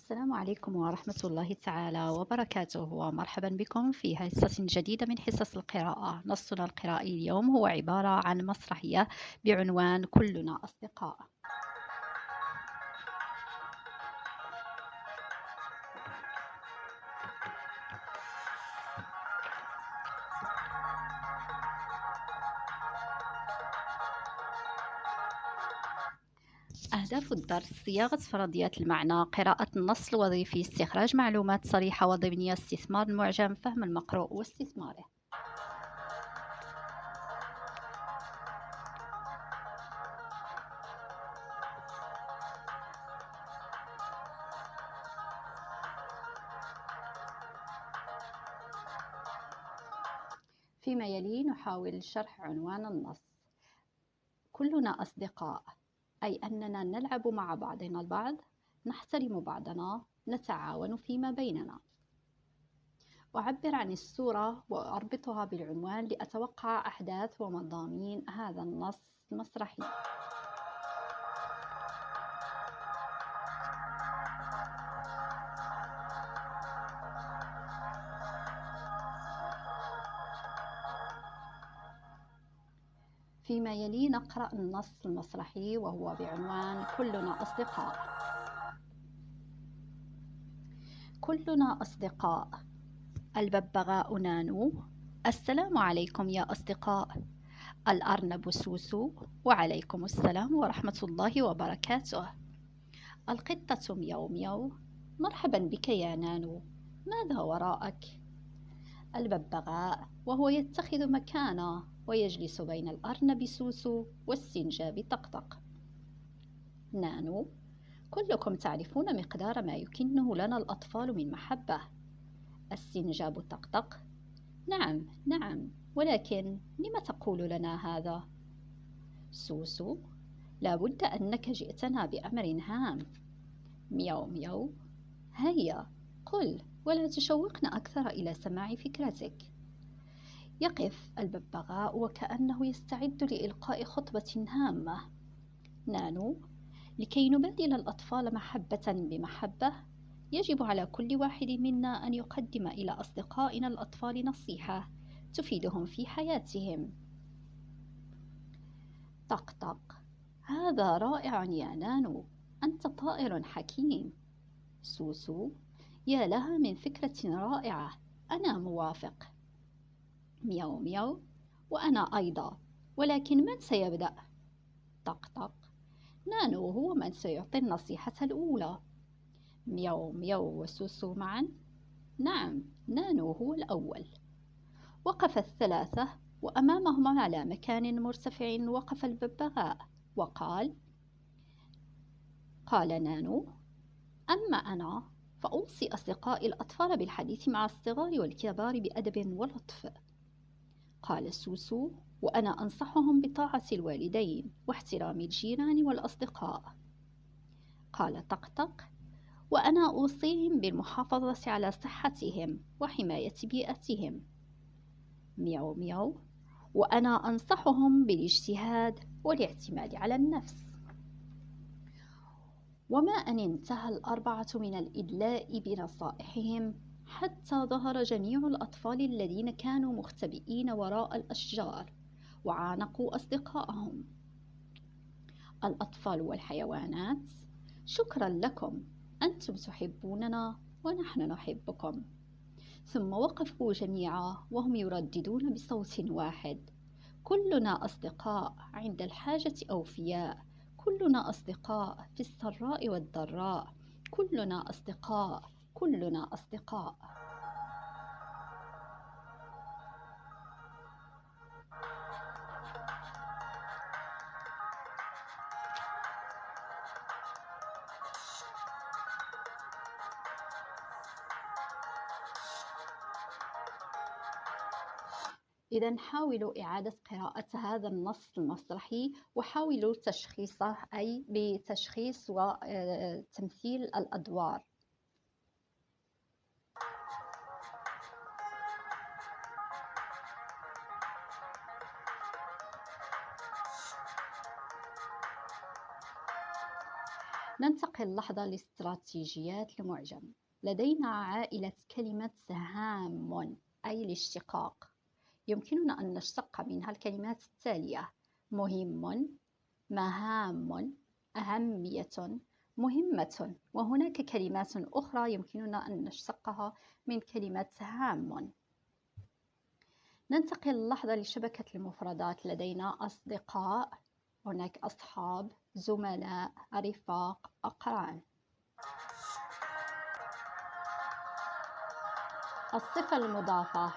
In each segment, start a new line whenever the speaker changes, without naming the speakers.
السلام عليكم ورحمة الله تعالى وبركاته، ومرحبا بكم في حصة جديدة من حصص القراءة. نصنا القرائي اليوم هو عبارة عن مسرحية بعنوان كلنا أصدقاء. أهداف الدرس: صياغة فرضيات المعنى، قراءة النص الوظيفي، استخراج معلومات صريحة وضمنية، استثمار المعجم، فهم المقروء واستثماره. فيما يلي نحاول شرح عنوان النص. كلنا أصدقاء، أي أننا نلعب مع بعضنا البعض، نحترم بعضنا، نتعاون فيما بيننا. أعبر عن الصورة وأربطها بالعنوان لأتوقع أحداث ومضامين هذا النص المسرحي. فيما يلي نقرأ النص المسرحي وهو بعنوان كلنا أصدقاء. كلنا أصدقاء. الببغاء نانو: السلام عليكم يا أصدقاء. الأرنب سوسو: وعليكم السلام ورحمة الله وبركاته. القطة ميو ميو: مرحبا بك يا نانو، ماذا وراءك؟ الببغاء وهو يتخذ مكانه ويجلس بين الأرنب سوسو والسنجاب طقطق. نانو: كلكم تعرفون مقدار ما يكنه لنا الأطفال من محبة. السنجاب طقطق: نعم نعم، ولكن لم تقول لنا هذا؟ سوسو: لا بد أنك جئتنا بأمر هام. ميو ميو: هيا قل، ولا تشوقنا أكثر إلى سماع فكرتك. يقف الببغاء وكأنه يستعد لإلقاء خطبة هامة. نانو: لكي نبادل الأطفال محبة بمحبة، يجب على كل واحد منا أن يقدم إلى أصدقائنا الأطفال نصيحة تفيدهم في حياتهم. طقطق: هذا رائع يا نانو، أنت طائر حكيم. سوسو: يا لها من فكرة رائعة، أنا موافق. ميو ميو: وأنا أيضا، ولكن من سيبدأ؟ طقطق: نانو هو من سيعطي النصيحة الأولى. ميو ميو وسوسو معا: نعم، نانو هو الأول. وقف الثلاثة وأمامهم على مكان مرتفع وقف الببغاء وقال: قال نانو: أما أنا فأوصي أصدقائي الأطفال بالحديث مع الصغار والكبار بأدب ولطف. قال سوسو: وأنا أنصحهم بطاعة الوالدين واحترام الجيران والأصدقاء. قال طقطق: وأنا أوصيهم بالمحافظة على صحتهم وحماية بيئتهم. ميو ميو: وأنا أنصحهم بالاجتهاد والاعتماد على النفس. وما أن انتهى الأربعة من الإدلاء بنصائحهم حتى ظهر جميع الأطفال الذين كانوا مختبئين وراء الأشجار وعانقوا أصدقائهم. الأطفال والحيوانات: شكرا لكم، أنتم تحبوننا ونحن نحبكم. ثم وقفوا جميعا وهم يرددون بصوت واحد: كلنا أصدقاء، عند الحاجة أوفياء، كلنا أصدقاء في السراء والضراء، كلنا أصدقاء، كلنا أصدقاء. إذا حاولوا إعادة قراءة هذا النص المسرحي وحاولوا تشخيصه، أي بتشخيص وتمثيل الأدوار. ننتقل لحظة لاستراتيجيات المعجم. لدينا عائلة كلمة هام، أي الاشتقاق. يمكننا أن نشتق منها الكلمات التالية: مهم، مهام، أهمية، مهمة. وهناك كلمات أخرى يمكننا أن نشتقها من كلمة هام. ننتقل لحظة لشبكة المفردات. لدينا أصدقاء، هناك أصحاب، زملاء، رفاق، أقران. الصفة المضافة.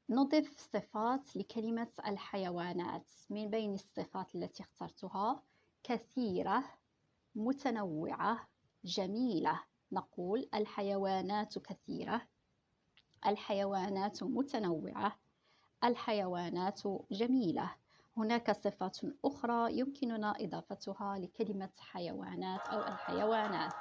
نضف صفات لكلمة الحيوانات. من بين الصفات التي اخترتها: كثيرة، متنوعة، جميلة. نقول الحيوانات كثيرة، الحيوانات متنوعة، الحيوانات جميلة. هناك صفات أخرى يمكننا إضافتها لكلمة حيوانات أو الحيوانات.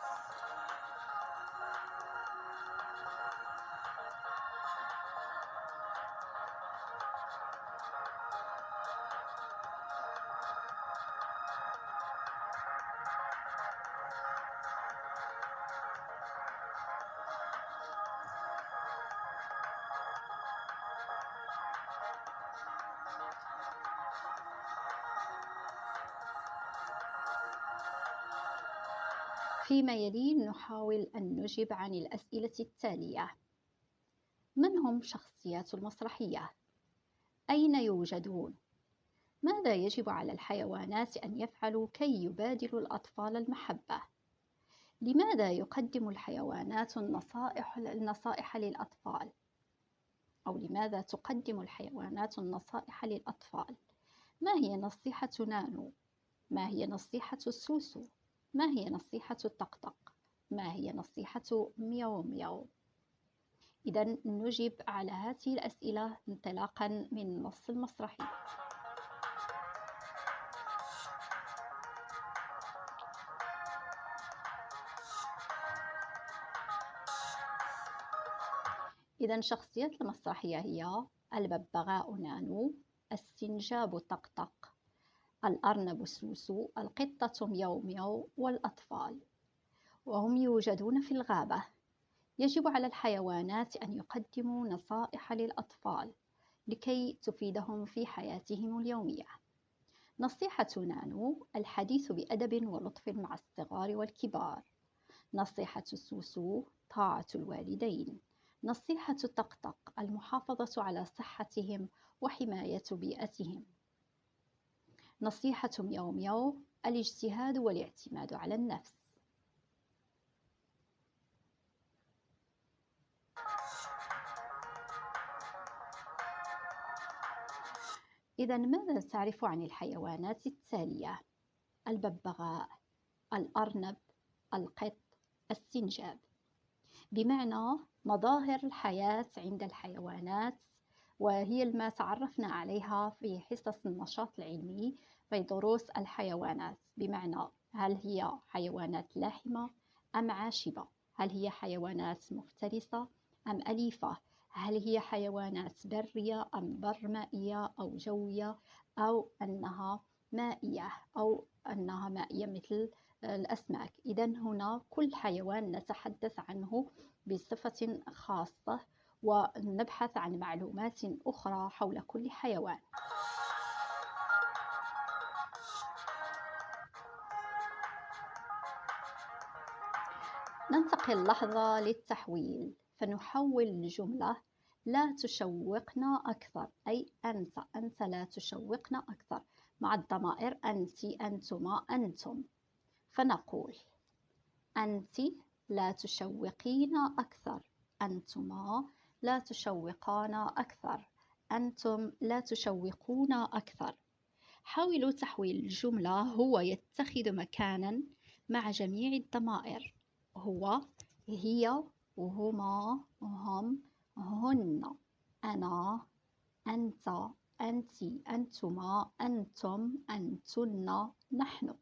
فيما يلي نحاول أن نجيب عن الأسئلة التالية: من هم شخصيات المسرحية؟ أين يوجدون؟ ماذا يجب على الحيوانات أن يفعلوا كي يبادلوا الأطفال المحبة؟ لماذا يقدم الحيوانات النصائح للأطفال؟ أو لماذا تقدم الحيوانات النصائح للأطفال؟ ما هي نصيحة نانو؟ ما هي نصيحة سوسو؟ ما هي نصيحة طقطق؟ ما هي نصيحة مياو مياو؟ إذا نجيب على هذه الأسئلة انطلاقا من النص المسرحي. إذا شخصيات المسرحية هي الببغاء نانو، السنجاب طقطق، الأرنب سوسو، القطة مياو مياو، والأطفال. وهم يوجدون في الغابة. يجب على الحيوانات أن يقدموا نصائح للأطفال لكي تفيدهم في حياتهم اليومية. نصيحة نانو: الحديث بأدب ولطف مع الصغار والكبار. نصيحة سوسو: طاعة الوالدين. نصيحة طقطق: المحافظة على صحتهم وحماية بيئتهم. نصيحة مياو مياو: الاجتهاد والاعتماد على النفس. إذا ماذا تعرف عن الحيوانات التالية؟ الببغاء، الأرنب، القط، السنجاب. بمعنى مظاهر الحياة عند الحيوانات، وهي ما تعرفنا عليها في حصص النشاط العلمي في دروس الحيوانات. بمعنى هل هي حيوانات لاحمة أم عاشبة؟ هل هي حيوانات مفترسة أم أليفة؟ هل هي حيوانات برية أم برمائية أو جوية، أو أنها مائية مثل الأسماك؟ إذا هنا كل حيوان نتحدث عنه بصفة خاصة ونبحث عن معلومات أخرى حول كل حيوان. ننتقل لحظة للتحويل، فنحول الجملة: لا تشوقنا أكثر، أي أنت لا تشوقنا أكثر، مع الضمائر أنت، أنتما، أنتم. فنقول: أنت لا تشوقين أكثر، أنتما لا تشوقان أكثر، أنتم لا تشوقون أكثر. حاولوا تحويل الجملة: هو يتخذ مكانا مع جميع الضمائر: هو، هي، هما، هم، هن، أنا، أنت، أنت، أنتما، أنتم، أنتن، نحن.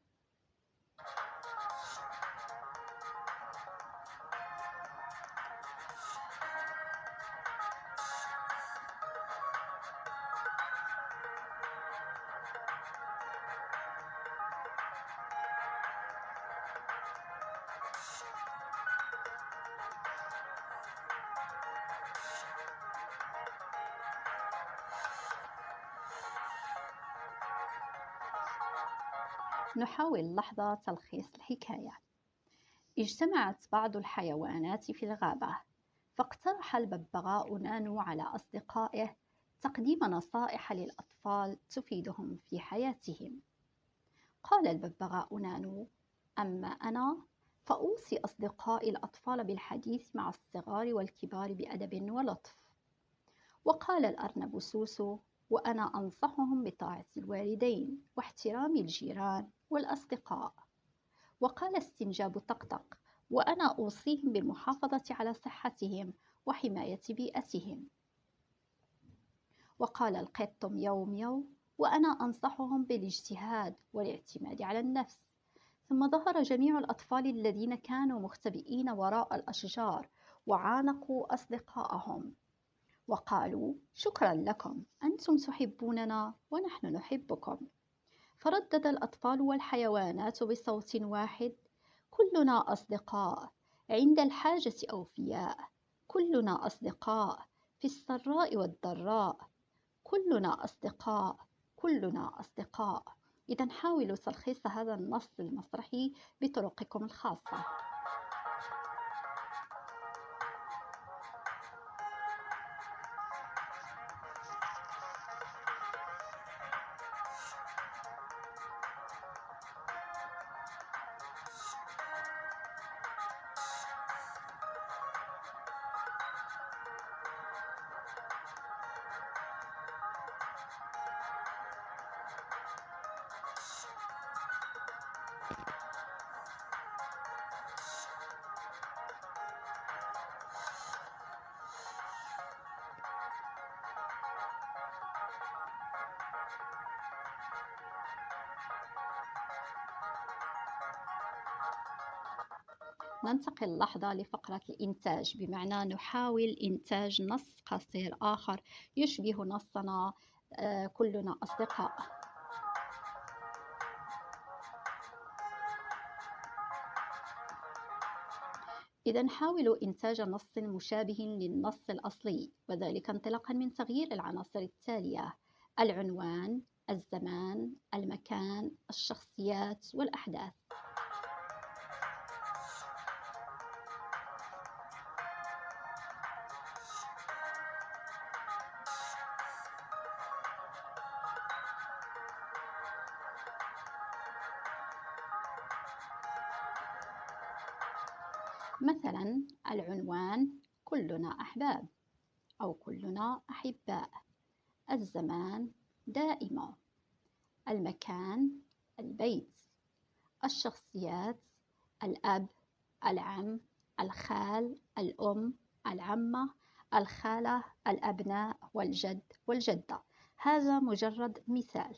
نحاول لحظة تلخيص الحكاية. اجتمعت بعض الحيوانات في الغابة، فاقترح الببغاء نانو على أصدقائه تقديم نصائح للأطفال تفيدهم في حياتهم. قال الببغاء نانو: أما أنا فأوصي أصدقائي الأطفال بالحديث مع الصغار والكبار بأدب ولطف. وقال الأرنب سوسو: وأنا أنصحهم بطاعة الوالدين واحترام الجيران والأصدقاء. وقال السنجاب طقطق: وأنا أوصيهم بالمحافظة على صحتهم وحماية بيئتهم. وقال القط ميو ميو: وأنا أنصحهم بالاجتهاد والاعتماد على النفس. ثم ظهر جميع الأطفال الذين كانوا مختبئين وراء الأشجار وعانقوا أصدقائهم وقالوا: شكرا لكم، أنتم تحبوننا ونحن نحبكم. فردد الأطفال والحيوانات بصوت واحد: كلنا أصدقاء، عند الحاجة أوفياء، كلنا أصدقاء في السراء والضراء، كلنا أصدقاء، كلنا أصدقاء. إذا حاولوا تلخيص هذا النص المسرحي بطرقكم الخاصة. ننتقل لحظة لفقرة الإنتاج، بمعنى نحاول إنتاج نص قصير آخر يشبه نصنا كلنا أصدقاء. إذا حاولوا إنتاج نص مشابه للنص الأصلي، وذلك انطلاقا من تغيير العناصر التالية: العنوان، الزمان، المكان، الشخصيات والأحداث. مثلا العنوان: كلنا أحباب أو كلنا أحباء. الزمان: دائما. المكان: البيت. الشخصيات: الأب، العم، الخال، الأم، العمة، الخالة، الأبناء والجد والجدة. هذا مجرد مثال.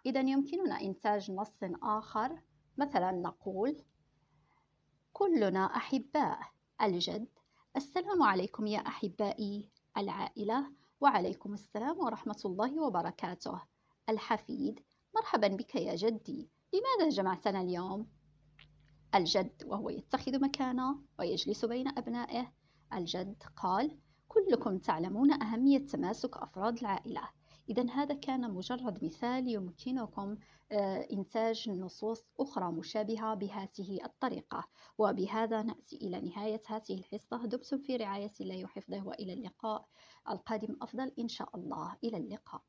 إذا يمكننا إنتاج نص آخر، مثلا نقول: كلنا أحباء. الجد: السلام عليكم يا أحبائي. العائلة: وعليكم السلام ورحمة الله وبركاته. الحفيد: مرحبا بك يا جدي، لماذا جمعتنا اليوم؟ الجد وهو يتخذ مكانه ويجلس بين أبنائه: الجد قال: كلكم تعلمون أهمية تماسك أفراد العائلة. إذا هذا كان مجرد مثال يمكنكم إنتاج نصوص أخرى مشابهة بهذه الطريقة. وبهذا نأتي إلى نهاية هذه الحصة. دمتم في رعاية الله وحفظه، وإلى اللقاء القادم أفضل إن شاء الله. إلى اللقاء.